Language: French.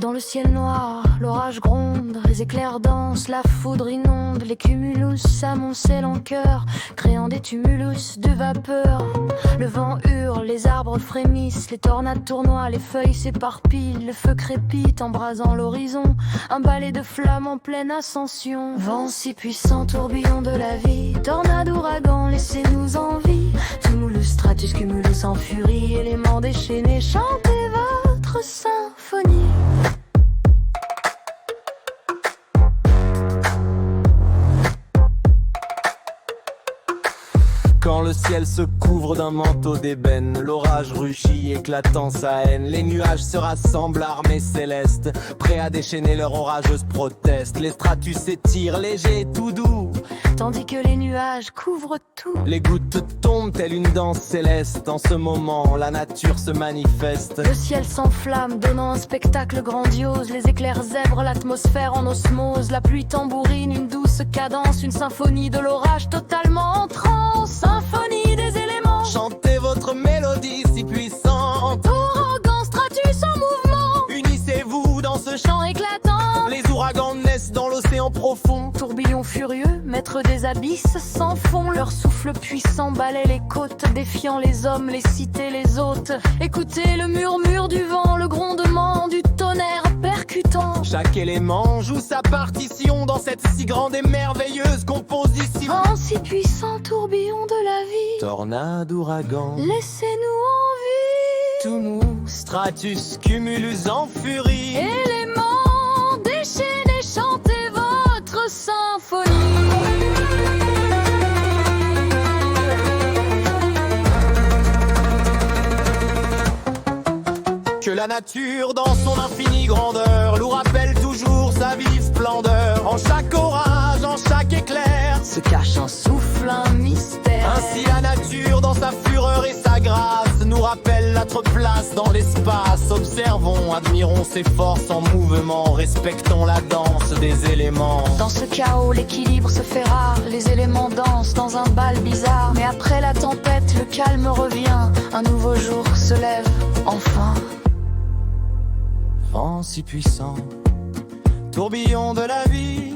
Dans le ciel noir, l'orage gronde, les éclairs dansent, la foudre inonde, les cumulus s'amoncellent en chœur, créant des tumulus de vapeur. Le vent hurle, les arbres frémissent, les tornades tournoient, les feuilles s'éparpillent, le feu crépite embrasant l'horizon, un balai de flammes en pleine ascension. Vent si puissant, tourbillon de la vie, tornade, ouragan, laissez-nous en vie. Tumulus, stratus, cumulus en furie, éléments déchaînés, chantez votre symphonie. Quand le ciel se couvre d'un manteau d'ébène, l'orage rugit éclatant sa haine. Les nuages se rassemblent, armés célestes, prêts à déchaîner leur orageuse proteste. Les stratus s'étirent, légers, tout doux, tandis que les nuages couvrent tout. les gouttes tombent telle une danse céleste. En ce moment, la nature se manifeste. Le ciel s'enflamme, donnant un spectacle grandiose. Les éclairs zèbrent l'atmosphère en osmose. La pluie tambourine, une douce cadence, une symphonie de l'orage totalement en transe. Symphonie des éléments, Chantez votre mélodie si puissante. ouragan, stratus en mouvement, Unissez-vous dans ce chant. chant éclatant. Les ouragans naissent dans l'océan profond. Tourbillons furieux, maîtres des abysses, sans fond. Leur souffle puissant balaie les côtes, défiant les hommes, les cités, les hôtes. Écoutez le murmure du vent, le grondement du tonnerre percutant. Chaque élément joue sa partition dans cette si grande et merveilleuse composition. Vent si puissant, tourbillon de la vie, Tornade, ouragan, laissez-nous en vie. tumulus, stratus, cumulus en furie. Éléments déchaînés, chantez votre symphonie. Que la nature dans son infinie grandeur nous rappelle toujours sa vive splendeur. En chaque orage, en chaque éclair, Se cache un souffle, un mystère. ainsi la nature dans sa fureur et sa grâce nous rappelle notre place dans l'espace. Observons, admirons ses forces en mouvement, respectons la danse des éléments. Dans ce chaos, l'équilibre se fait rare. Les éléments dansent dans un bal bizarre. Mais après la tempête, le calme revient. Un nouveau jour se lève, enfin. Vent si puissant, tourbillon de la vie,